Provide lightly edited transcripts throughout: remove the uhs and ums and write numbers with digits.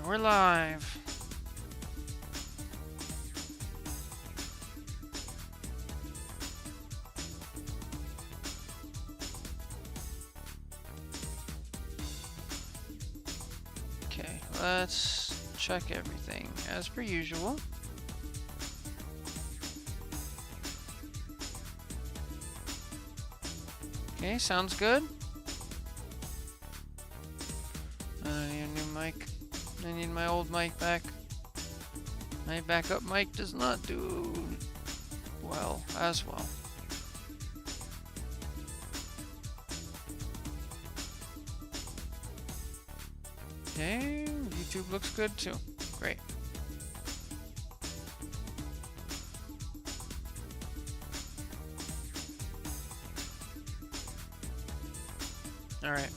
we're live. Okay, let's check everything as per usual. Okay, sounds good. I need a new mic. I need my old mic back. My backup mic does not do well as well. Okay, YouTube looks good too. Great. All right.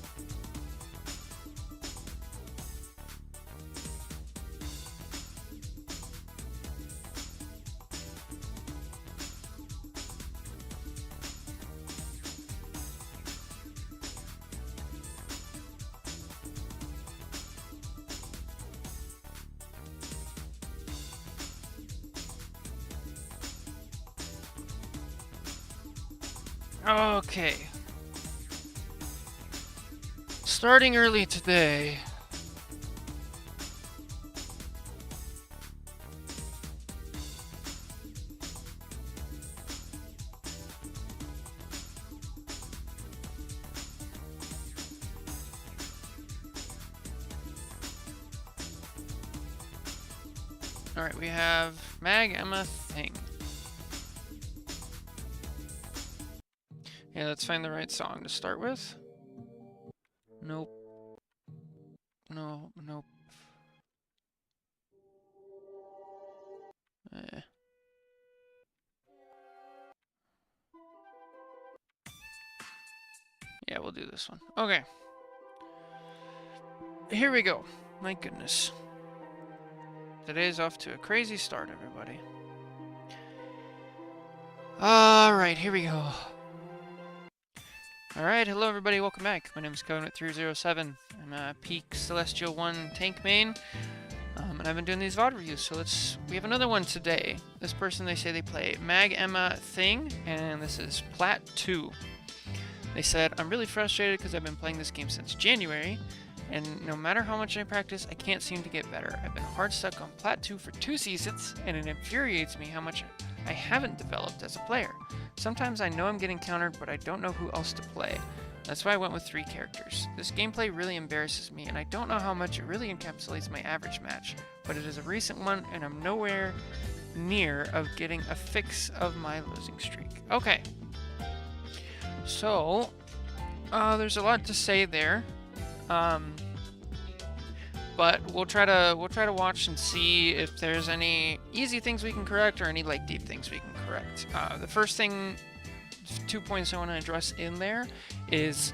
Okay. Starting early today. All right, we have Mag Emma Thing. Yeah, let's find the right song to start with. Nope. No, nope. Yeah, we'll do this one. Okay. Here we go. My goodness. Today's off to a crazy start, everybody. Alright, here we go. Alright, hello everybody, welcome back. My name is Covenant307. I'm a Peak Celestial 1 tank main. And I've been doing these VOD reviews, so we have another one today. This person, they say they play Mag Emma Thing, and this is Plat 2. They said, I'm really frustrated because I've been playing this game since January, and no matter how much I practice, I can't seem to get better. I've been hard stuck on Plat 2 for 2 seasons, and it infuriates me how much I haven't developed as a player. Sometimes I know I'm getting countered, but I don't know who else to play. That's why I went with 3 characters. This gameplay really embarrasses me, and I don't know how much it really encapsulates my average match, but it is a recent one, and I'm nowhere near of getting a fix of my losing streak. Okay. So, there's a lot to say there. But we'll try to watch and see if there's any easy things we can correct or any like deep things we can correct. The first thing, 2 points I want to address in there is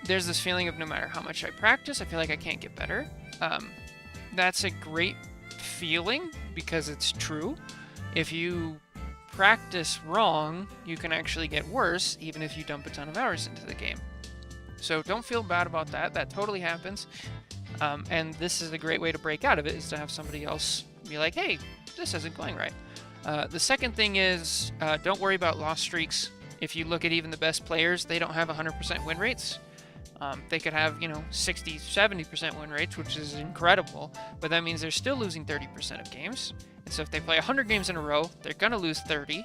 there's this feeling of no matter how much I practice, I feel like I can't get better. That's a great feeling because it's true. If you practice wrong, you can actually get worse even if you dump a ton of hours into the game. So don't feel bad about that. That totally happens. And this is a great way to break out of it, is to have somebody else be like, hey, this isn't going right. The second thing is, don't worry about loss streaks. If you look at even the best players, they don't have 100% win rates. They could have, 60, 70% win rates, which is incredible, but that means they're still losing 30% of games. And so if they play 100 games in a row, they're going to lose 30,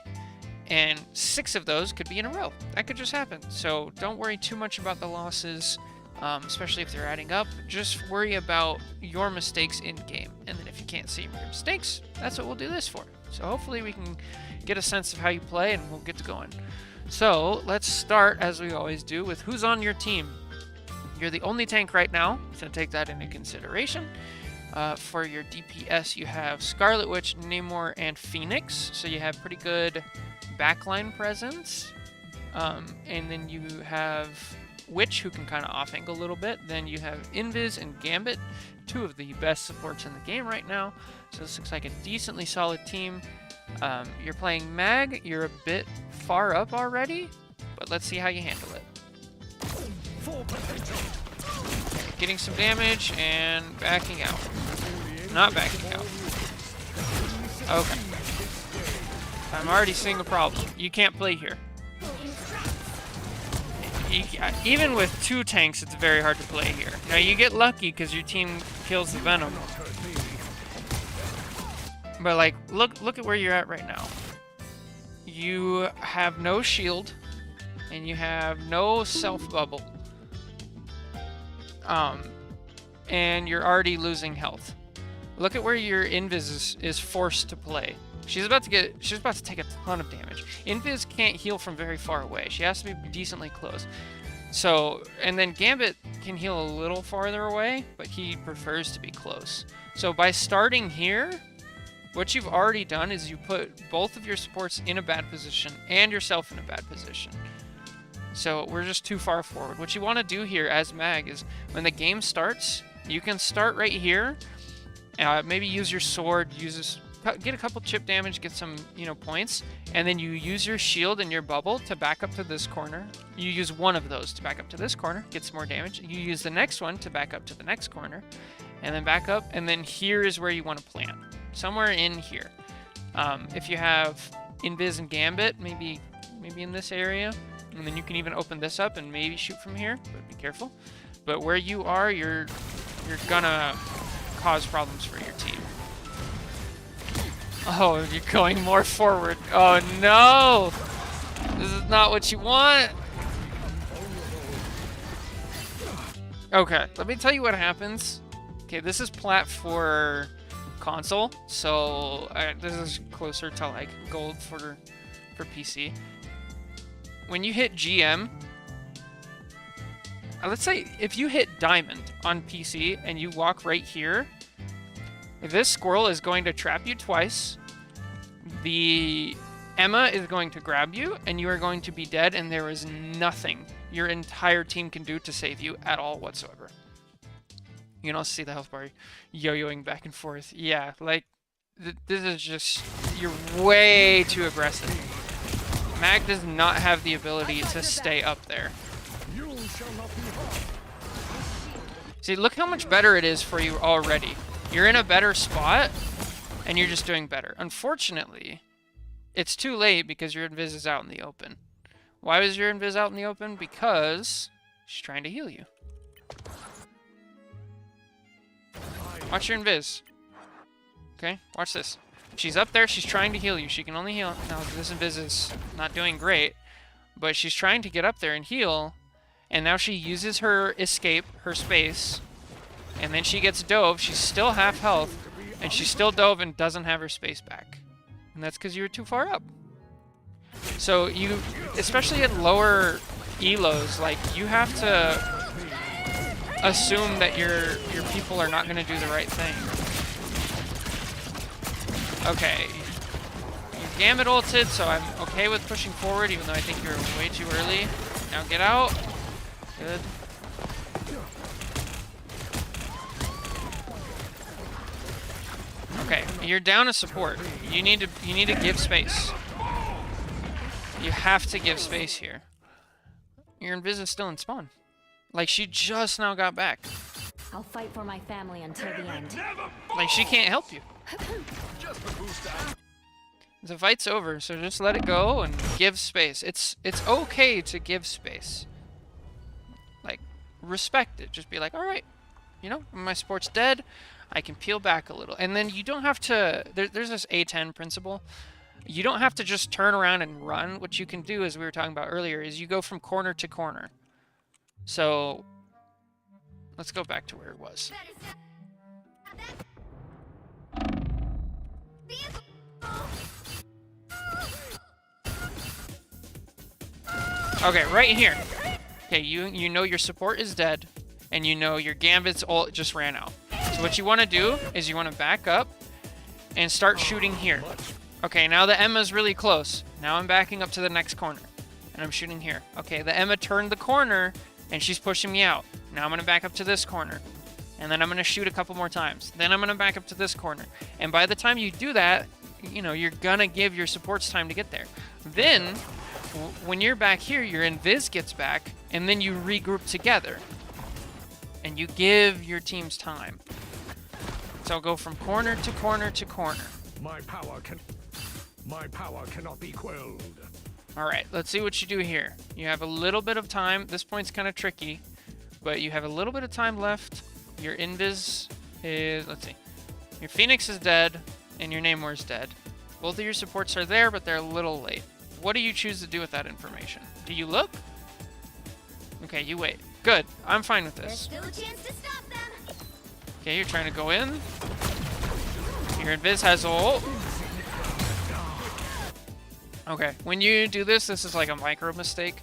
and 6 of those could be in a row. That could just happen. So don't worry too much about the losses, especially if they're adding up. Just worry about your mistakes in game. And then if you can't see your mistakes, that's what we'll do this for. So hopefully we can get a sense of how you play, and we'll get to going. So let's start, as we always do, with who's on your team. You're the only tank right now, so take that into consideration. For your DPS, you have Scarlet Witch, Namor, and Phoenix, so you have pretty good backline presence. And then you have Witch, who can kind of off-angle a little bit. Then you have Invis and Gambit, 2 of the best supports in the game right now. So this looks like a decently solid team. You're playing Mag, you're a bit far up already, but let's see how you handle it. Full potential. getting some damage and backing out. Not backing out. Okay. I'm already seeing a problem. You can't play here. Even with 2 tanks, it's very hard to play here. Now, you get lucky because your team kills the Venom. But, like, look at where you're at right now. You have no shield, and you have no self-bubble. And you're already losing health. Look at where your Invis is forced to play. She's about to take a ton of damage. Invis can't heal from very far away. She has to be decently close. So, and then Gambit can heal a little farther away, but he prefers to be close. So by starting here, what you've already done is you put both of your supports in a bad position and yourself in a bad position. So we're just too far forward. What you want to do here as Mag is when the game starts, you can start right here. Maybe use your sword, get a couple chip damage, get some, points, and then you use your shield and your bubble to back up to this corner. You use one of those to back up to this corner, get some more damage. You use the next one to back up to the next corner, and then back up, and then here is where you want to plan. Somewhere in here. If you have Invis and Gambit, maybe in this area, and then you can even open this up and maybe shoot from here, but be careful. But where you are, you're gonna cause problems for your team. Oh, you're going more forward. Oh no! This is not what you want! Okay, let me tell you what happens. Okay, this is plat for console, so this is closer to like gold for PC. When you hit GM, let's say if you hit diamond on PC and you walk right here, this squirrel is going to trap you twice. The Emma is going to grab you, and you are going to be dead, and there is nothing your entire team can do to save you at all whatsoever. You can also see the health bar yo-yoing back and forth. Yeah, like, this is just, you're way too aggressive. Mag does not have the ability to stay up there. See, look how much better it is for you already. You're in a better spot, and you're just doing better. Unfortunately, it's too late because your Invis is out in the open. Why was your Invis out in the open? Because she's trying to heal you. Watch your Invis. Okay, watch this. She's up there, she's trying to heal you. She can only heal. Now, this Invis is not doing great, but she's trying to get up there and heal, and now she uses her escape, her space, and then she gets dove. She's still half health, and she still dove and doesn't have her space back. And that's because you were too far up. So you, especially at lower elos, like, you have to assume that your people are not going to do the right thing. Okay. Your Gambit ulted, so I'm okay with pushing forward, even though I think you're way too early. Now get out. Good. Okay, you're down a support. You need to give space. You have to give space here. Your Invis is still in spawn. Like, she just now got back. I'll fight for my family until the end. Like, she can't help you. The fight's over, so just let it go and give space. It's okay to give space. Like, respect it. Just be like, all right, my support's dead. I can peel back a little. And then you don't have to... There's this A10 principle. You don't have to just turn around and run. What you can do, as we were talking about earlier, is you go from corner to corner. So, let's go back to where it was. Okay, right here. Okay, you know your support is dead, and you know your Gambit's ult just ran out. So what you want to do is you want to back up and start shooting here. Okay, now the Emma's really close. Now I'm backing up to the next corner, and I'm shooting here. Okay, the Emma turned the corner, and she's pushing me out. Now I'm going to back up to this corner, and then I'm going to shoot a couple more times. Then I'm going to back up to this corner. And by the time you do that, you're going to give your supports time to get there. Then, when you're back here, your Invis gets back, and then you regroup together. and you give your teams time. So go from corner to corner to corner. My power cannot be quelled. All right, let's see what you do here. You have a little bit of time. This point's kind of tricky, but you have a little bit of time left. Your invis is, let's see. Your Phoenix is dead, and your Namor is dead. Both of your supports are there, but they're a little late. What do you choose to do with that information? Do you look? Okay, you wait. Good. I'm fine with this. There's still a chance to stop them. Okay, you're trying to go in. Your invis has ult. Okay, when you do this, this is like a micro mistake.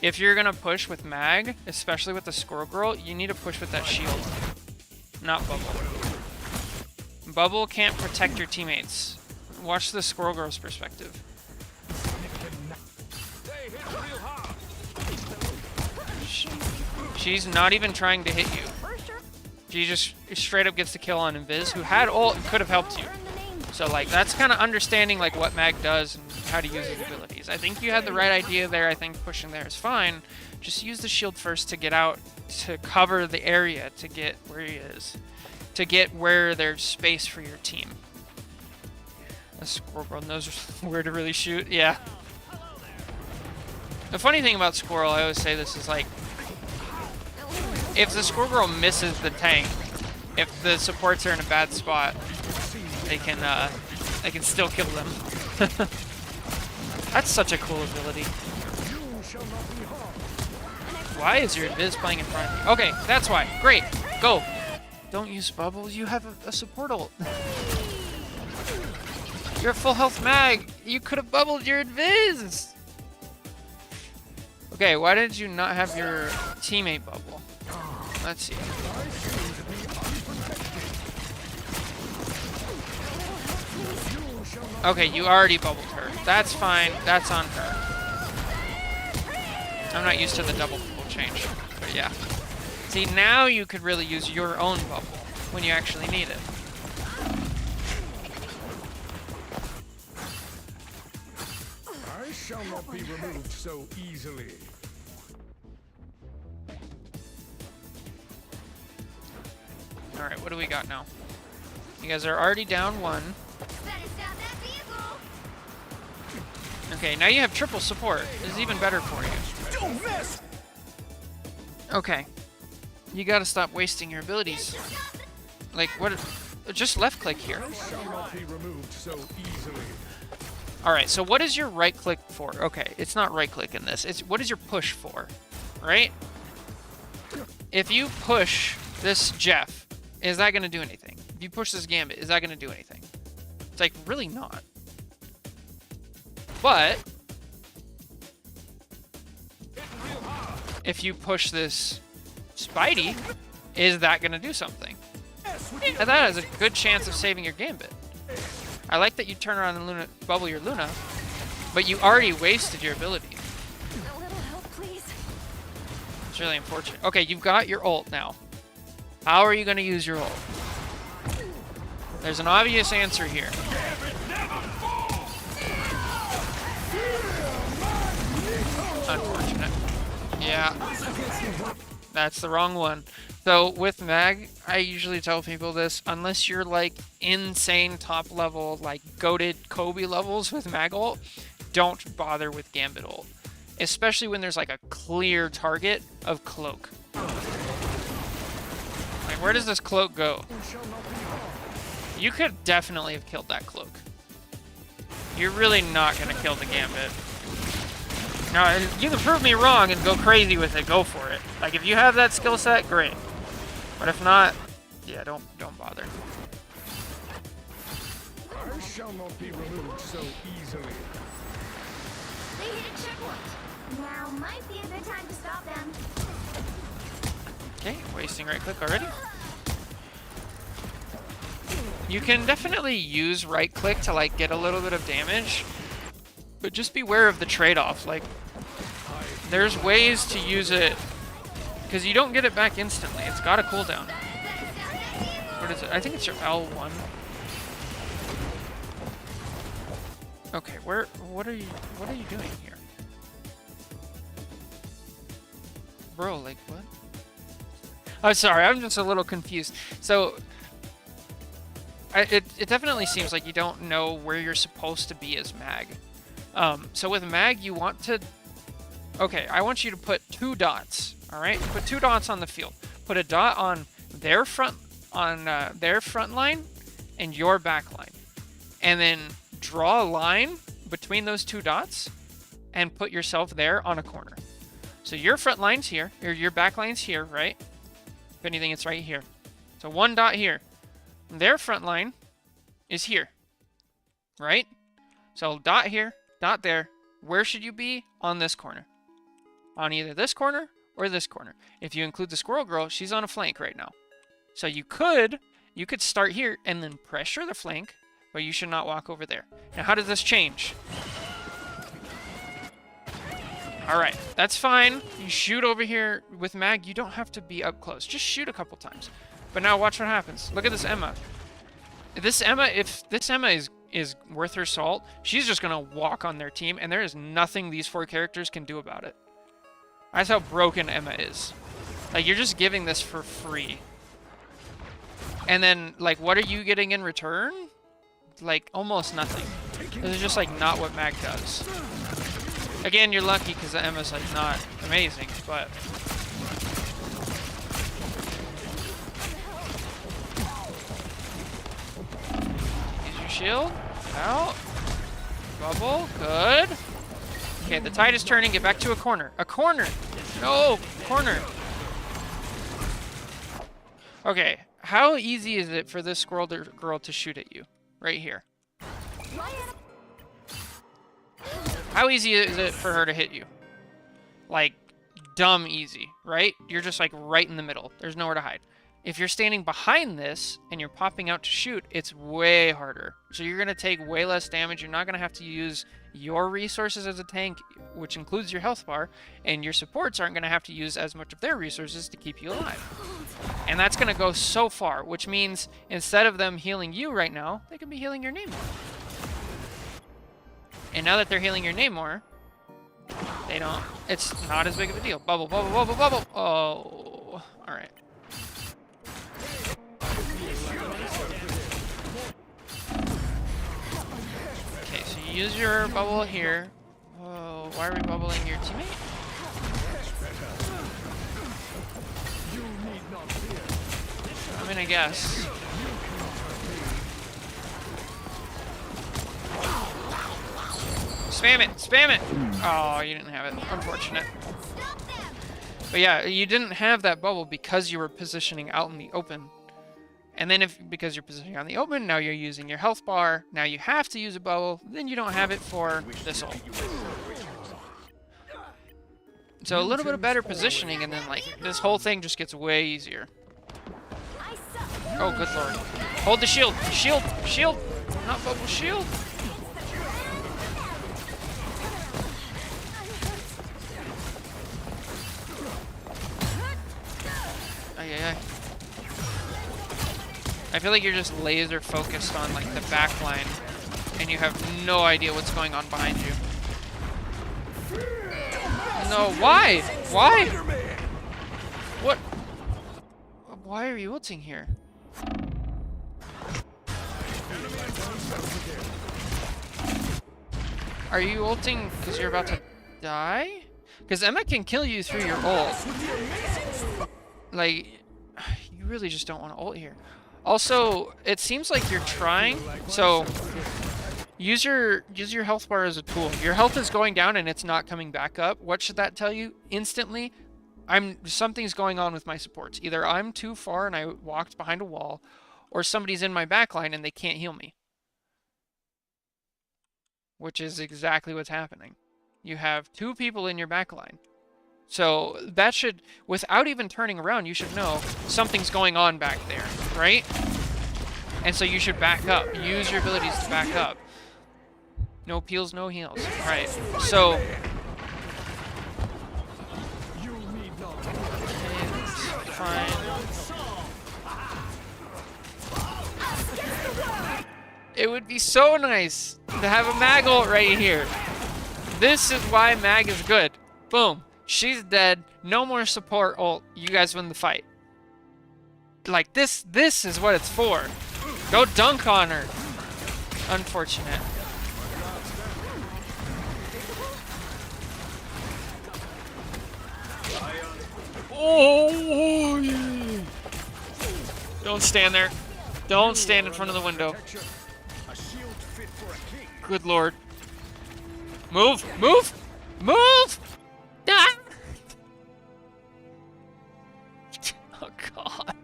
If you're gonna push with Mag, especially with the Squirrel Girl, you need to push with that shield, not Bubble. Bubble can't protect your teammates. Watch the Squirrel Girl's perspective. She's not even trying to hit you. She just straight up gets the kill on Invis, who had ult and could have helped you. So like that's kind of understanding like what Mag does and how to use his abilities. I think you had the right idea there. I think pushing there is fine. Just use the shield first to get out, to cover the area, to get where he is, to get where there's space for your team. The Squirrel Girl knows where to really shoot. Yeah. The funny thing about Squirrel, I always say this, is like, if the Squirrel Girl misses the tank, if the supports are in a bad spot, they can still kill them. That's such a cool ability. Why is your Invis playing in front of you? Okay, that's why. Great. Go. Don't use bubbles. You have a support ult. You're a full health Mag. You could have bubbled your Invis. Okay, why did you not have your teammate bubble? Let's see. Okay, you already bubbled her. That's fine. That's on her. I'm not used to the double bubble change, but yeah. See, now you could really use your own bubble when you actually need it. I shall not be removed so easily. Alright, what do we got now? You guys are already down one. Okay, now you have triple support. This is even better for you. Don't miss. Okay. You gotta stop wasting your abilities. Like, what? Just left click here. I shall not be removed so easily. Alright, so what is your right click for? Okay, it's not right click in this. It's what is your push for? Right? If you push this Jeff, is that gonna do anything? If you push this Gambit, is that gonna do anything? It's like, really not. But if you push this Spidey, is that going to do something? And that has a good chance of saving your Gambit. I like that you turn around and bubble your Luna, but you already wasted your ability. A little help, please. It's really unfortunate. Okay, you've got your ult now. How are you going to use your ult? There's an obvious answer here. Unfortunate. Yeah. That's the wrong one. So with Mag, I usually tell people this, unless you're like insane top level, like goated Kobe levels with Mag ult, don't bother with Gambit ult. Especially when there's like a clear target of Cloak. Like, where does this Cloak go? You could definitely have killed that Cloak. You're really not gonna kill the Gambit. Now, you can prove me wrong and go crazy with it. Go for it. Like, if you have that skill set, great. But if not, yeah, don't bother. I shall not be removed so easily. They hit a checkpoint. Now might be a good time to stop them. Okay, wasting right click already. You can definitely use right click to like get a little bit of damage, but just beware of the trade-off. Like, there's ways to use it because you don't get it back instantly. It's got a cooldown. What is it? I think it's your L1. Okay, what are you doing here? Bro, like what? I'm sorry, I'm just a little confused. So, it definitely seems like you don't know where you're supposed to be as Mag. So with Mag, you want to... Okay, I want you to put 2 dots, alright? Put 2 dots on the field. Put a dot on their front line and your back line. And then draw a line between those 2 dots and put yourself there on a corner. So your front line's here, or your back line's here, right? If anything, it's right here. So 1 dot here. Their front line is here, right? So dot here, dot there. Where should you be? On this corner. On either this corner or this corner. If you include the squirrel girl, she's on a flank right now. So you could start here and then pressure the flank, but you should not walk over there. Now, how does this change? Alright, that's fine. You shoot over here with Mag. You don't have to be up close. Just shoot a couple times. But now watch what happens. Look at this Emma. If this Emma is worth her salt, she's just going to walk on their team, and there is nothing these 4 characters can do about it. That's how broken Emma is. Like, you're just giving this for free. And then, like, what are you getting in return? Like, almost nothing. This is just, like, not what Mag does. Again, you're lucky because the Emma's, like, not amazing, but... Use your shield. Out. Bubble. Good. Okay, the tide is turning. Get back to a corner. A corner! No! Corner! Okay, how easy is it for this squirrel girl to shoot at you? Right here. How easy is it for her to hit you? Like, dumb easy, right? You're just like right in the middle. There's nowhere to hide. If you're standing behind this and you're popping out to shoot, it's way harder. So you're going to take way less damage. You're not going to have to use your resources as a tank, which includes your health bar, and your supports aren't going to have to use as much of their resources to keep you alive. And that's going to go so far, which means instead of them healing you right now, they could be healing your Namor. And now that they're healing your Namor, they don't... It's not as big of a deal. Bubble, bubble, bubble, bubble. Oh, alright. Okay, so you use your bubble here. Whoa, why are we bubbling your teammate? I mean, I guess. Spam it! Spam it! Oh, you didn't have it. Unfortunate. But yeah, you didn't have that bubble because you were positioning out in the open. And then because you're positioning out in the open, now you're using your health bar. Now you have to use a bubble. Then you don't have it for this ult. So a little bit of better positioning, and then like this whole thing just gets way easier. Oh, good lord. Hold the shield! Shield! Shield! Not bubble, shield! I feel like you're just laser focused on like the back line and you have no idea what's going on behind you. No, why? Why? What? Why are you ulting here? Are you ulting because you're about to die? Because Emma can kill you through your ult. Like, you really just don't want to ult here. Also, it seems like you're trying, so use your health bar as a tool. Your health is going down and it's not coming back up. What should that tell you? Instantly, something's going on with my supports. Either I'm too far and I walked behind a wall, or somebody's in my backline and they can't heal me. Which is exactly what's happening. You have 2 people in your backline. So that should, without even turning around, you should know something's going on back there, right? And so you should back up. Use your abilities to back up. No peels, no heals. All right, so... Fine. It would be so nice to have a Mag ult right here. This is why Mag is good. Boom. She's dead. No more support ult. You guys win the fight. Like, this is what it's for. Go dunk on her. Unfortunate. Oh, yeah. Don't stand there. Don't stand in front of the window. A shield fit for a king. Good lord. Move! Move! Move! Ah! Oh, God.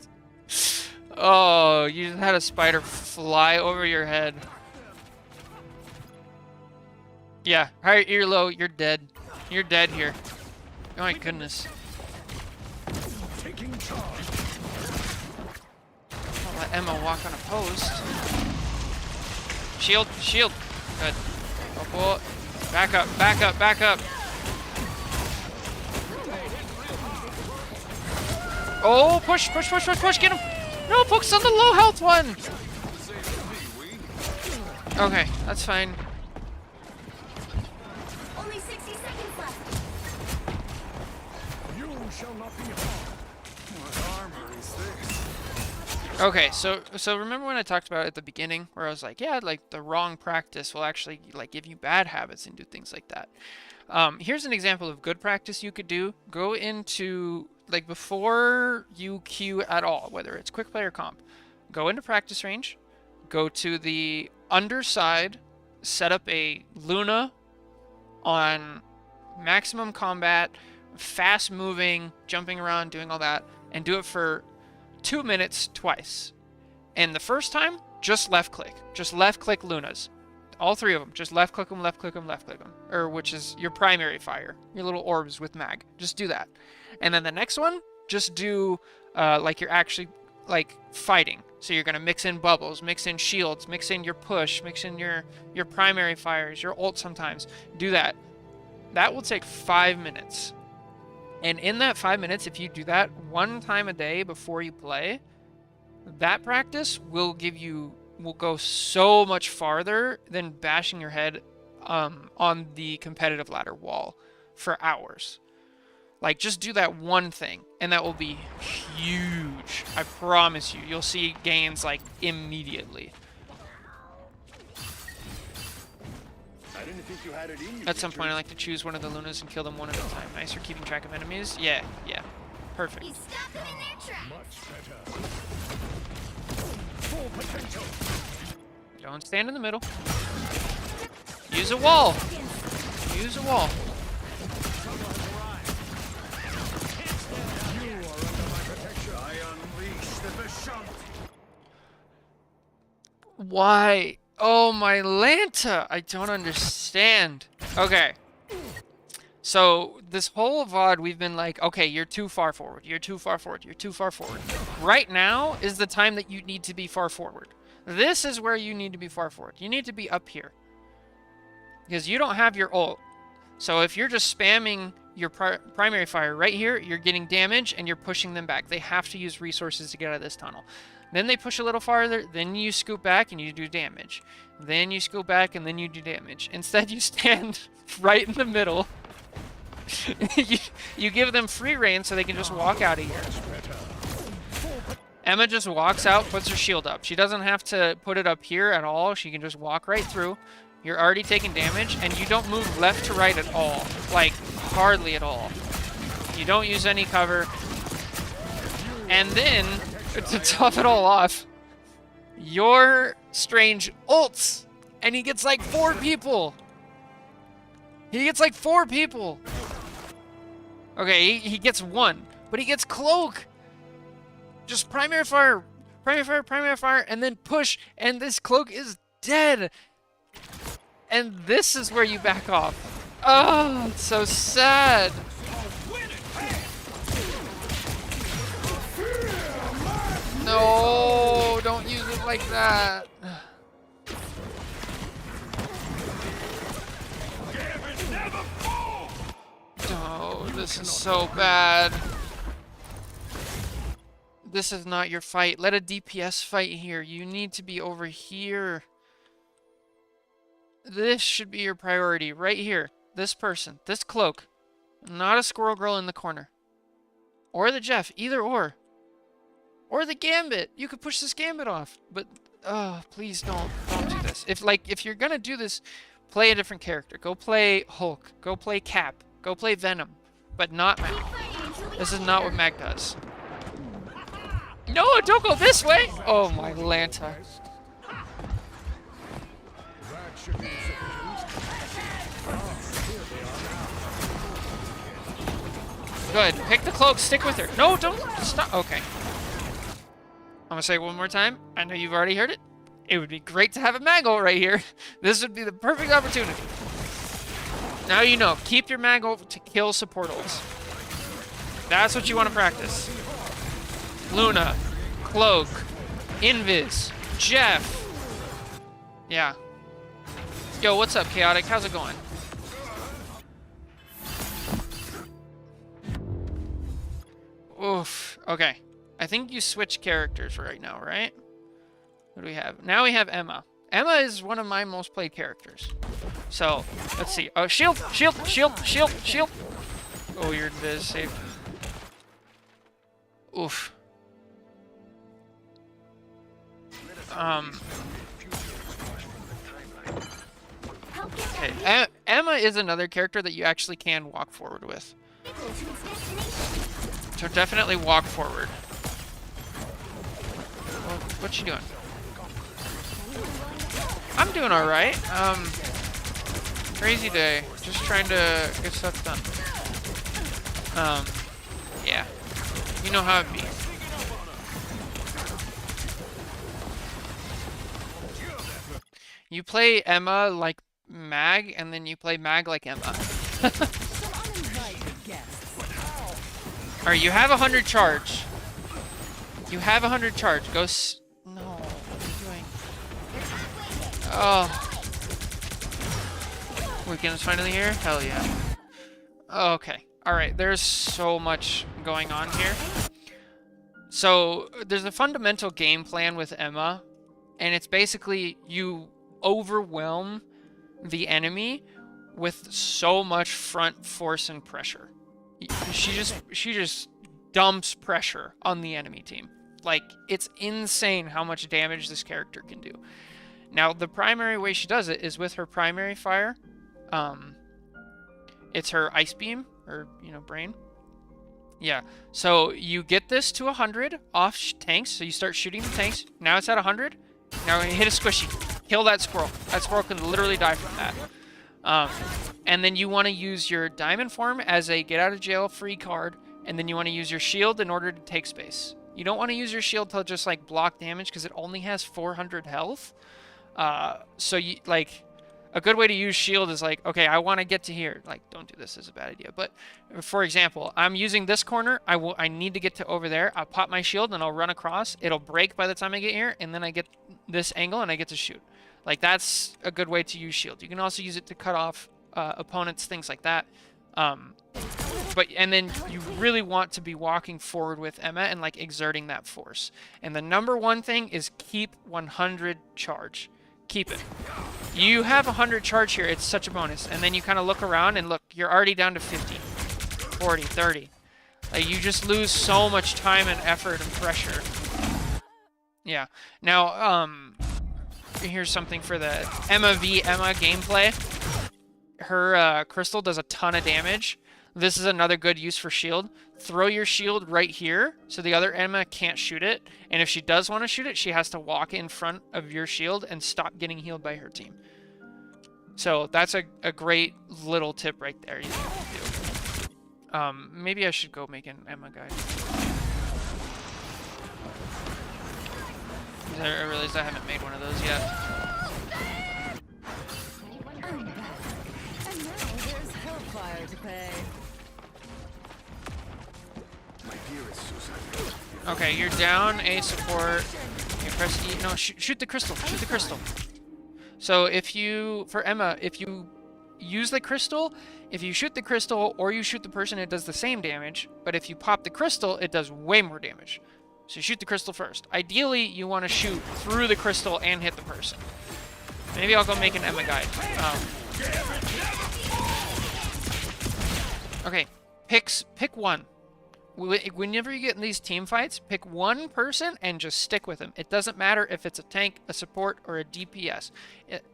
Oh, you just had a spider fly over your head. Yeah, higher ear low, you're dead. You're dead here. Oh my goodness. Taking charge. I'll let Emma walk on a post. Shield, shield. Good. Oh, boy. Back up, back up, back up. Oh, push, push, push, push, push, get him. No, focus on the low health one. Okay, that's fine. Only 60 seconds left. You shall not be harmed. What armor is this? Okay, so remember when I talked about it at the beginning where I was like, yeah, like the wrong practice will actually like give you bad habits and do things like that. Here's an example of good practice you could do. Go into, like, before you queue at all, whether it's quick play or comp, go into practice range, go to the underside, set up a Luna on maximum combat, fast moving, jumping around, doing all that, and do it for 2 minutes twice. And the first time, just left click. Just left click Lunas. All three of them. Just left click them, left click them, left click them. Or which is your primary fire. Your little orbs with mag. Just do that. And then the next one, just do like you're actually like fighting. So you're going to mix in bubbles, mix in shields, mix in your push, mix in your primary fires, your ult sometimes. Do that. That will take 5 minutes. And in that 5 minutes, if you do that 1 time a day before you play, that practice will go so much farther than bashing your head on the competitive ladder wall for hours. Like, just do that one thing, and that will be huge. I promise you. You'll see gains, like, immediately. I didn't think you had it in you. At some point, I like to choose one of the Lunas and kill them one at a time. Nice for keeping track of enemies. Yeah, yeah. Perfect. You stopped them in their tracks. Much better. Full potential. Don't stand in the middle. Use a wall. Use a wall. You are under my protection. I unleash the Bishop. Why? Oh, my Lanta! I don't understand. Okay. So, this whole VOD, we've been like, okay, you're too far forward. You're too far forward. You're too far forward. Right now is the time that you need to be far forward. This is where you need to be far forward. You need to be up here. Because you don't have your ult. So if you're just spamming your primary fire right here, you're getting damage and you're pushing them back. They have to use resources to get out of this tunnel. Then they push a little farther, then you scoop back and you do damage. Then you scoop back and then you do damage. Instead, you stand right in the middle. you give them free reign so they can just walk out of here. Emma just walks out, puts her shield up. She doesn't have to put it up here at all. She can just walk right through. You're already taking damage, and you don't move left to right at all. Like, hardly at all. You don't use any cover. And then, to top it all off, your Strange ults, and he gets like 4 people. He gets like 4 people. Okay, he gets 1, but he gets Cloak. Just primary fire, and then push, and this Cloak is dead. And this is where you back off. Oh, it's so sad. No, don't use it like that. Oh, this is so bad. This is not your fight. Let a DPS fight here. You need to be over here. This should be your priority right here. This person, this Cloak. Not a Squirrel Girl in the corner. Or the Jeff, either or. Or the Gambit. You could push this Gambit off. But, please don't do this. If you're gonna do this, play a different character. Go play Hulk. Go play Cap. Go play Venom. But not Mag. This is not what Mag does. No, don't go this way! Oh, my Lanta. That should be sufficient. Good. Pick the cloak. Stick with her. No, don't. Stop. Okay. I'm gonna say it one more time. I know you've already heard it. It would be great to have a Mag-ult right here. This would be the perfect opportunity. Now you know. Keep your Mag-ult to kill support ults. That's what you want to practice. Luna, Cloak, Invis, Jeff. Yeah. Yo, what's up, Chaotic? How's it going? Oof. Okay. I think you switch characters right now, right? What do we have? Now we have Emma. Emma is one of my most played characters. So, let's see. Oh, shield! Shield! Shield! Shield! Shield! Oh, your Invis saved. Oof. Okay. Emma is another character that you actually can walk forward with. So definitely walk forward. Well, what you doing? I'm doing alright. Crazy day. Just trying to get stuff done. Yeah. You know how it be. You play Emma like Mag, and then you play Mag like Emma. Alright, you have 100 charge. You have 100 charge. Go no, what are you doing? Oh. Weekend's finally here? Hell yeah. Okay. Alright, there's so much going on here. So, there's a fundamental game plan with Emma, and it's basically you overwhelm the enemy with so much front force and pressure. She just dumps pressure on the enemy team. Like, it's insane how much damage this character can do. Now, the primary way she does it is with her primary fire. It's her Ice Beam, or, you know, Brain. Yeah, so you get this to 100 off tanks, so you start shooting the tanks. Now it's at 100. Now hit a squishy. Kill that squirrel. That squirrel can literally die from that. And then you want to use your Diamond Form as a get out of jail free card, and then you want to use your shield in order to take space. You don't want to use your shield to just like block damage because it only has 400 health. So you like a good way to use shield is like, okay, I want to get to here. Like, don't do this, is a bad idea. But for example, I'm using this corner. I need to get to over there. I'll pop my shield and I'll run across. It'll break by the time I get here, and then I get this angle and I get to shoot. Like, that's a good way to use shield. You can also use it to cut off opponents, things like that. And then you really want to be walking forward with Emma and like exerting that force. And the number one thing is keep 100 charge. Keep it. You have 100 charge here. It's such a bonus. And then you kind of look around and look, you're already down to 50, 40, 30. Like, you just lose so much time and effort and pressure. Yeah. Now, here's something for the Emma v Emma gameplay. Her crystal does a ton of damage. This is another good use for shield. Throw your shield right here so the other Emma can't shoot it. And if she does want to shoot it, she has to walk in front of your shield and stop getting healed by her team. So that's a great little tip right there you can do. Maybe I should go make an Emma guide. I realized I haven't made one of those yet. Okay, you're down a support. You press E. No, shoot the crystal. Shoot the crystal. So if you, for Emma, if you use the crystal, if you shoot the crystal or you shoot the person, it does the same damage. But if you pop the crystal, it does way more damage. So you shoot the crystal first. Ideally, you want to shoot through the crystal and hit the person. Maybe I'll go make an Emma guide. Okay, pick one. whenever you get in these team fights, pick one person and just stick with them. It doesn't matter if it's a tank, a support, or a DPS.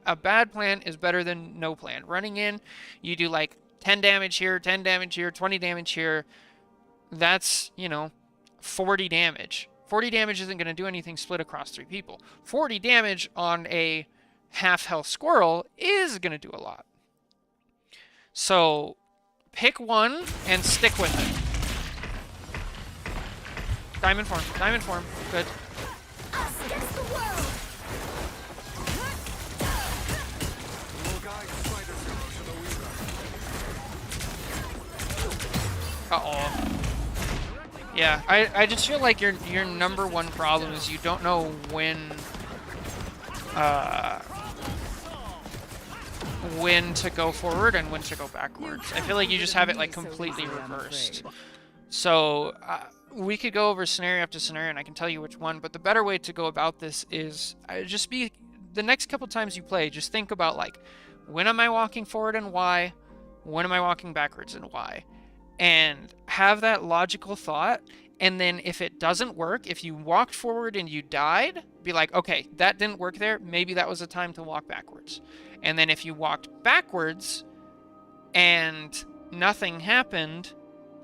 A bad plan is better than no plan. Running in, you do like 10 damage here, 10 damage here, 20 damage here. That's, you know, 40 damage. 40 damage isn't going to do anything split across 3 people. 40 damage on a half health squirrel is going to do a lot. So pick one and stick with it. Diamond form, good. Us against the world. Uh-oh. Yeah, I just feel like your number one problem is you don't know when to go forward and when to go backwards. I feel like you just have it like completely reversed. So we could go over scenario after scenario and I can tell you which one, but the better way to go about this is just be the next couple times you play, just think about like, when am I walking forward and why? When am I walking backwards and why? And have that logical thought, and then if it doesn't work, if you walked forward and you died, be like, okay, that didn't work there, maybe that was a time to walk backwards. And then if you walked backwards and nothing happened,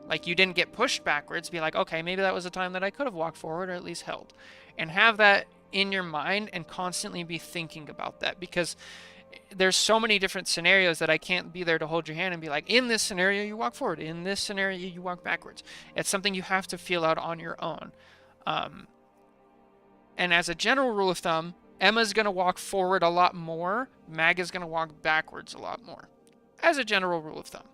like you didn't get pushed backwards, be like, okay, maybe that was a time that I could have walked forward or at least held. And have that in your mind and constantly be thinking about that, because there's so many different scenarios that I can't be there to hold your hand and be like, in this scenario you walk forward, in this scenario you walk backwards. It's something you have to feel out on your own. And as a general rule of thumb, Emma's going to walk forward a lot more, Maga's going to walk backwards a lot more, as a general rule of thumb.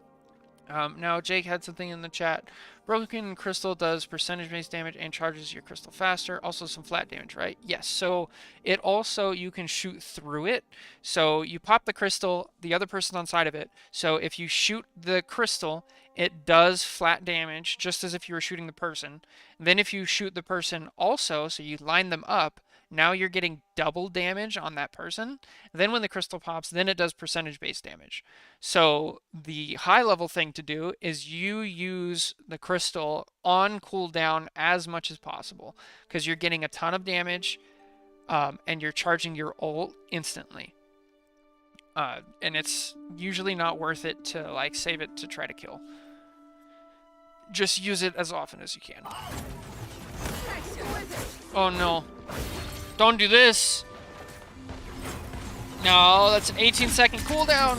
Now Jake had something in the chat. Broken crystal does percentage-based damage and charges your crystal faster. Also some flat damage, right? Yes. So it also, you can shoot through it. So you pop the crystal, the other person's on side of it. So if you shoot the crystal, it does flat damage, just as if you were shooting the person. Then if you shoot the person also, so you line them up, now you're getting double damage on that person. Then when the crystal pops, then it does percentage-based damage. So the high-level thing to do is you use the crystal on cooldown as much as possible, because you're getting a ton of damage, and you're charging your ult instantly. And it's usually not worth it to like save it to try to kill. Just use it as often as you can. Oh no. Don't do this! No, that's an 18-second cooldown!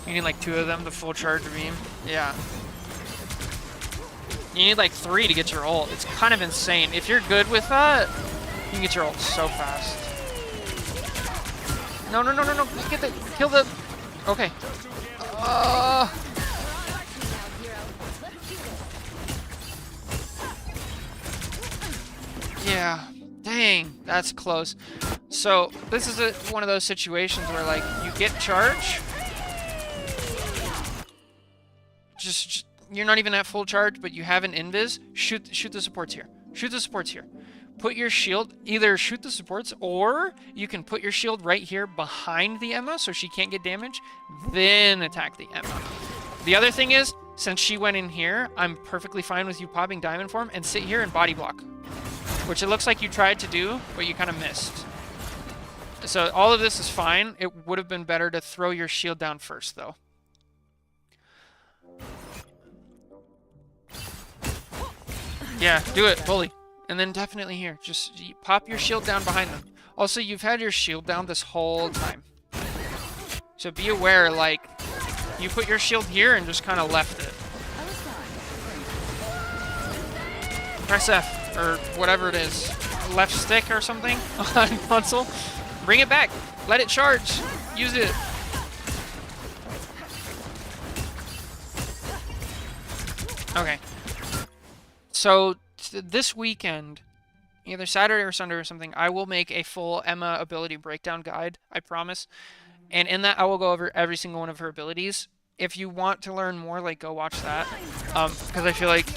You need like 2 of them to full charge a beam. Yeah. You need like 3 to get your ult. It's kind of insane. If you're good with that, you can get your ult so fast. No, no, no, no, no. Get the... Kill the... Okay. Yeah. Dang, that's close. So this is one of those situations where like you get charge, just you're not even at full charge, but you have an invis. Shoot the supports here. Shoot the supports here. Put your shield, either shoot the supports, or you can put your shield right here behind the Emma so she can't get damage, then attack the Emma. The other thing is, since she went in here, I'm perfectly fine with you popping diamond form and sit here and body block. Which it looks like you tried to do, but you kind of missed. So all of this is fine. It would have been better to throw your shield down first, though. Yeah, do it, bully. And then definitely here. Just pop your shield down behind them. Also, you've had your shield down this whole time. So be aware, like, you put your shield here and just kind of left it. Press F. Or whatever it is, left stick or something on console. Bring it back. Let it charge. Use it. Okay. So this weekend, either Saturday or Sunday or something, I will make a full Emma ability breakdown guide, I promise. And in that, I will go over every single one of her abilities. If you want to learn more, like, go watch that. Because I feel like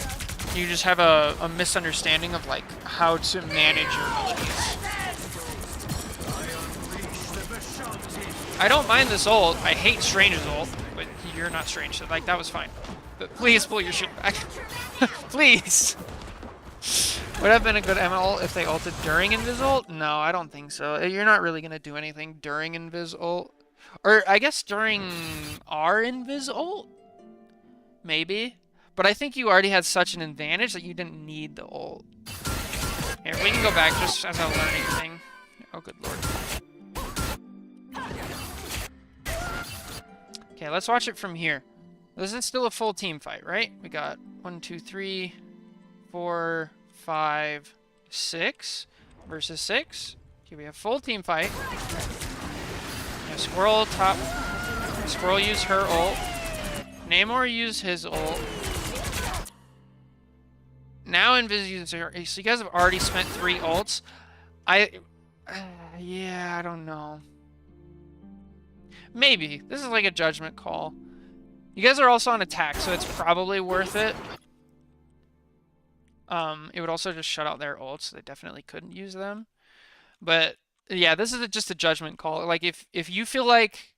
you just have a misunderstanding of like how to manage your abilities. I don't mind this ult. I hate Strange's ult, but you're not Strange, so like that was fine. But please pull your shit back. Please. Would have been a good Emma ult if they ulted during Invis ult? No, I don't think so. You're not really gonna do anything during Invis ult. Or I guess during our Invis ult? Maybe. But I think you already had such an advantage that you didn't need the ult. Here, we can go back just as a learning thing. Oh, good lord. Okay, let's watch it from here. This is still a full team fight, right? We got 1, 2, 3, 4, 5, 6 versus 6. Okay, we have full team fight. Yeah, Squirrel top. Squirrel used her ult. Namor used his ult. Now Invis uses her. So you guys have already spent 3 ults. Yeah, I don't know. Maybe. This is like a judgment call. You guys are also on attack, so it's probably worth it. It would also just shut out their ults, so they definitely couldn't use them. But yeah, this is just a judgment call. Like if you feel like...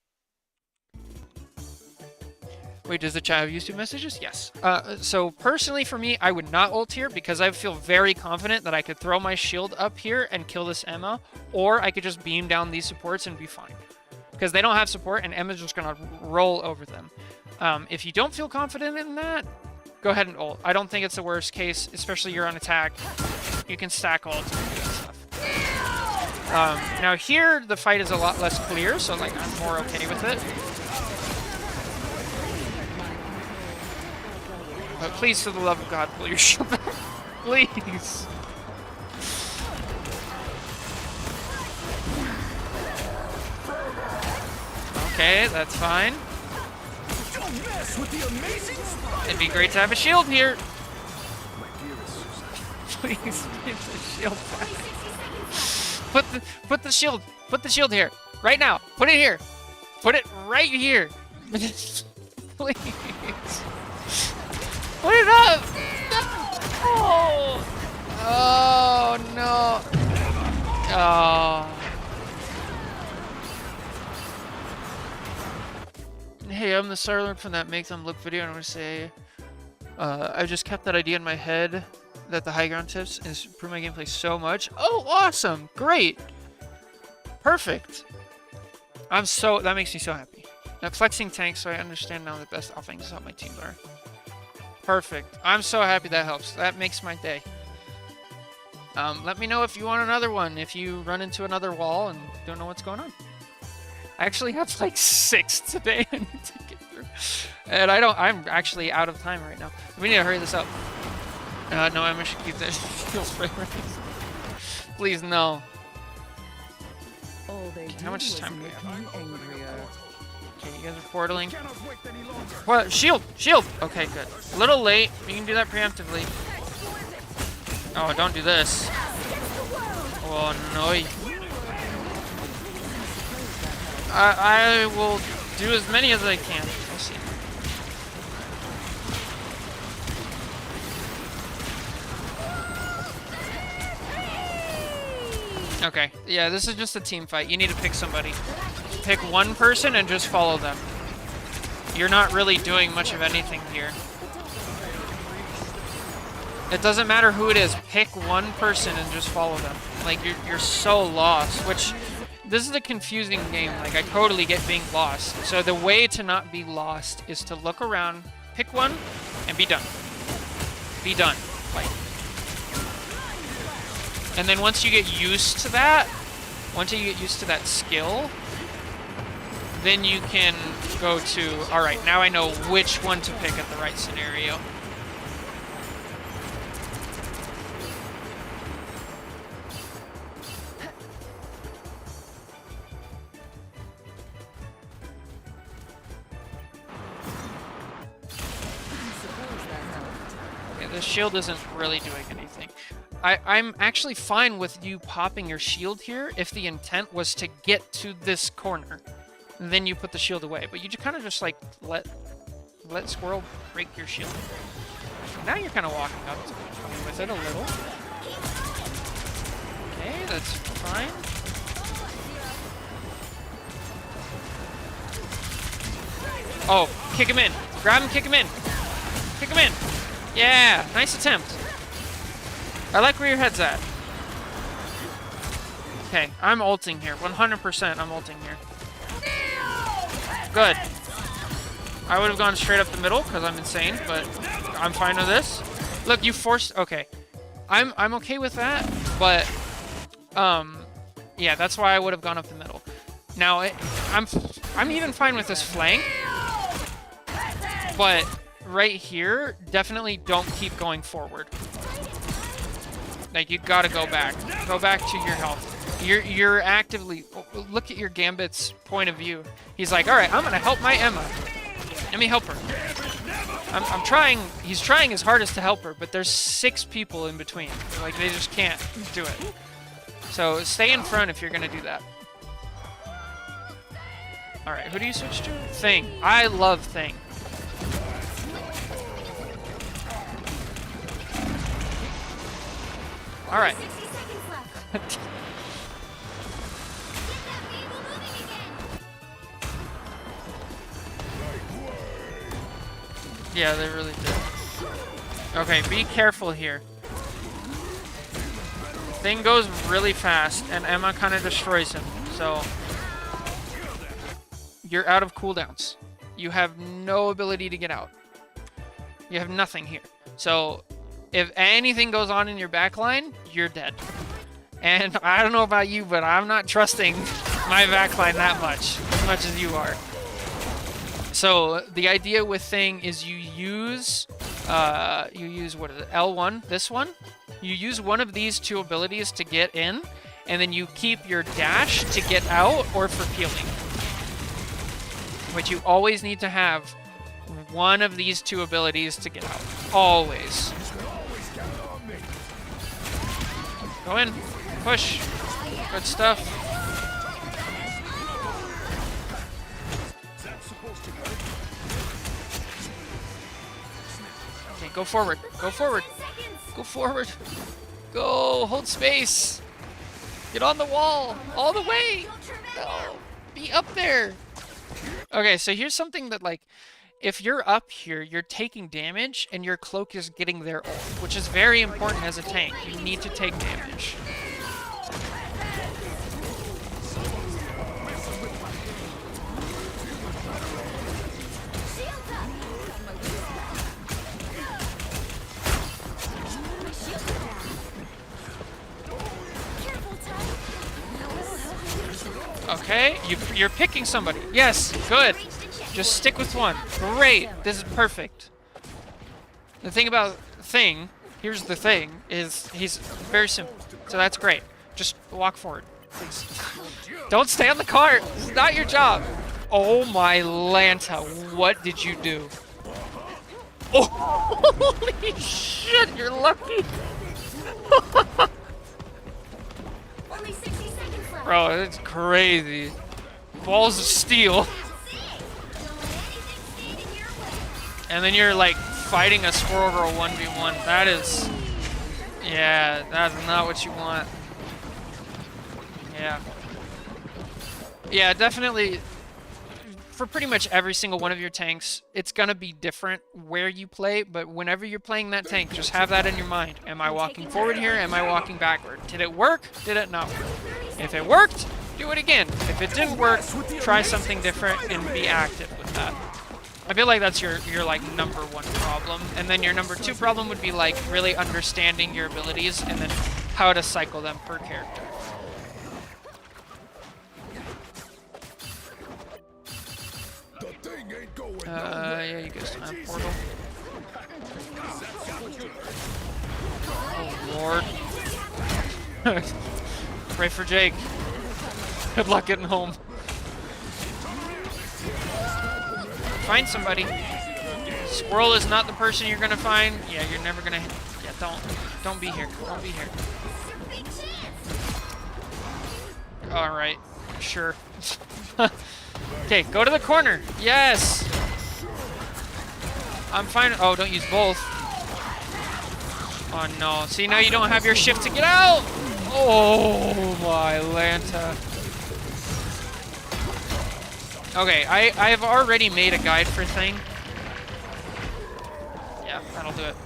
Wait, does the chat have YouTube messages? Yes. So personally for me, I would not ult here because I feel very confident that I could throw my shield up here and kill this Emma, or I could just beam down these supports and be fine. Because they don't have support and Emma's just going to roll over them. If you don't feel confident in that, go ahead and ult. I don't think it's the worst case, especially you're on attack. You can stack ults and do that stuff. Now here, the fight is a lot less clear, so like I'm more okay with it. But please, for the love of God, pull your shield back. Please. Okay, that's fine. It'd be great to have a shield here. Please, get the shield back. Put the shield here. Right now. Put it here. Put it right here. Please. Put it up! No! Oh, no. Oh. Hey, I'm the Starlord from that Make Them Look video, and I want to say, I just kept that idea in my head that the high ground tips has improved my gameplay so much. Oh, awesome! Great! Perfect! That makes me so happy. Now, flexing tanks, so I understand now the best offenses how my teams are. Perfect. I'm so happy that helps. That makes my day. Let me know if you want another one, if you run into another wall and don't know what's going on. I actually have like 6 today I need to get through. And I'm actually out of time right now. We need to hurry this up. No, I should keep this shield spray right. Please, no. How much time do we have? Okay, you guys are portaling. What? Shield! Shield! Okay, good. A little late. You can do that preemptively. Oh, don't do this. Oh, no. I will do as many as I can. We'll see. Okay. Yeah, this is just a team fight. You need to pick somebody. Pick one person and just follow them. You're not really doing much of anything here. It doesn't matter who it is. Pick one person and just follow them. Like, you're so lost, which... This is a confusing game. Like, I totally get being lost. So the way to not be lost is to look around, pick one, and be done. Be done. Like... And then once you get used to that, skill, then you can go to, alright, now I know which one to pick at the right scenario. Okay, the shield isn't really doing anything. I'm actually fine with you popping your shield here if the intent was to get to this corner. Then you put the shield away. But you kind of just like let Squirrel break your shield. Now you're kind of walking up with it a little. Okay, that's fine. Oh, kick him in. Grab him, kick him in. Kick him in. Yeah, nice attempt. I like where your head's at. Okay, I'm ulting here. 100% I'm ulting here. Good. I would have gone straight up the middle because I'm insane, but I'm fine with this. Look, you forced... Okay. I'm okay with that, but... Yeah, that's why I would have gone up the middle. Now, I'm even fine with this flank, but right here, definitely don't keep going forward. Like, you gotta go back. Go back to your health. You're actively... Look at your Gambit's point of view. He's like, alright, I'm gonna help my Emma. Let me help her. I'm trying... He's trying his hardest to help her, but there's 6 people in between. Like, they just can't do it. So, stay in front if you're gonna do that. Alright, who do you switch to? Thing. I love Thing. Alright. 60 seconds left. Yeah, they really did. Okay, be careful here. Thing goes really fast, and Emma kind of destroys him, so... You're out of cooldowns. You have no ability to get out. You have nothing here. So, if anything goes on in your backline, you're dead. And I don't know about you, but I'm not trusting my backline that much as you are. So the idea with Thing is you use what is it, L1, this one? You use one of these 2 abilities to get in, and then you keep your dash to get out or for peeling. But you always need to have one of these 2 abilities to get out. Always. Go in. Push. Good stuff. Okay, go forward. Go forward. Go forward. Go. Hold space. Get on the wall. All the way. No. Be up there. Okay, so here's something that, like, if you're up here, you're taking damage, and your cloak is getting their ult, which is very important as a tank. You need to take damage. Okay, you're picking somebody. Yes, good. Just stick with one. Great. This is perfect. The thing about Thing, here's the thing, is he's very simple. So that's great. Just walk forward, please. Don't stay on the cart. It's not your job. Oh my Lanta, what did you do? Oh, holy shit, you're lucky. Only 60 seconds left. Bro, it's crazy. Balls of steel. And then you're like fighting a squirrel girl 1v1. That is... Yeah, that's not what you want. Yeah. Yeah, definitely. For pretty much every single one of your tanks, it's gonna be different where you play, but whenever you're playing that tank, just have that in your mind. Am I walking forward here? Am I walking backward? Did it work? Did it not work? If it worked, do it again. If it didn't work, try something different and be active with that. I feel like that's your like number 1 problem. And then your number 2 problem would be like really understanding your abilities and then how to cycle them per character. Yeah, you guys don't have portal. Oh lord. Pray for Jake. Good luck getting home. Find somebody. Squirrel is not the person you're gonna find. Yeah, you're never gonna. Yeah, don't be here. Don't be here. All right, sure. Okay, go to the corner. Yes. I'm fine. Oh, don't use both. Oh no. See, now you don't have your shift to get out. Oh my Lanta. Okay, I've already made a guide for Thing. Yeah, that'll do it.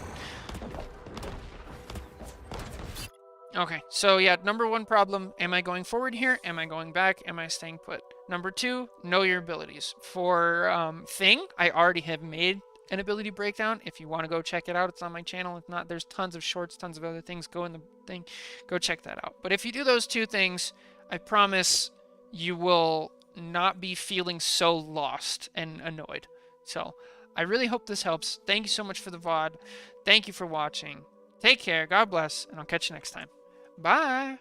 Okay, so yeah, number one problem, am I going forward here? Am I going back? Am I staying put? Number two, know your abilities. For Thing, I already have made an ability breakdown. If you want to go check it out, it's on my channel. If not, there's tons of shorts, tons of other things. Go in the thing, go check that out. But if you do those two things, I promise you will not be feeling so lost and annoyed. So I really hope this helps. Thank you so much for the VOD. Thank you for watching. Take care. God bless, and I'll catch you next time. Bye.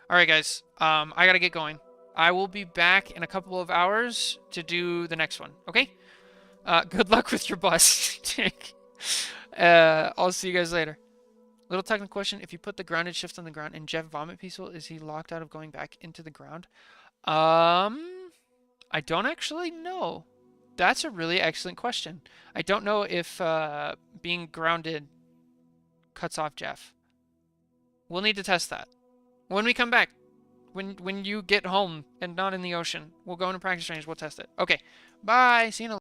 All right, guys. I gotta get going. I will be back in a couple of hours to do the next one. Okay. Good luck with your bus. I'll see you guys later. Little technical question: if you put the grounded shift on the ground and Jeff vomit peaceful, is he locked out of going back into the ground? I don't actually know. That's a really excellent question. I don't know if being grounded cuts off Jeff. We'll need to test that. When we come back, when you get home and not in the ocean, we'll go into practice range, we'll test it. Okay, bye, see you in a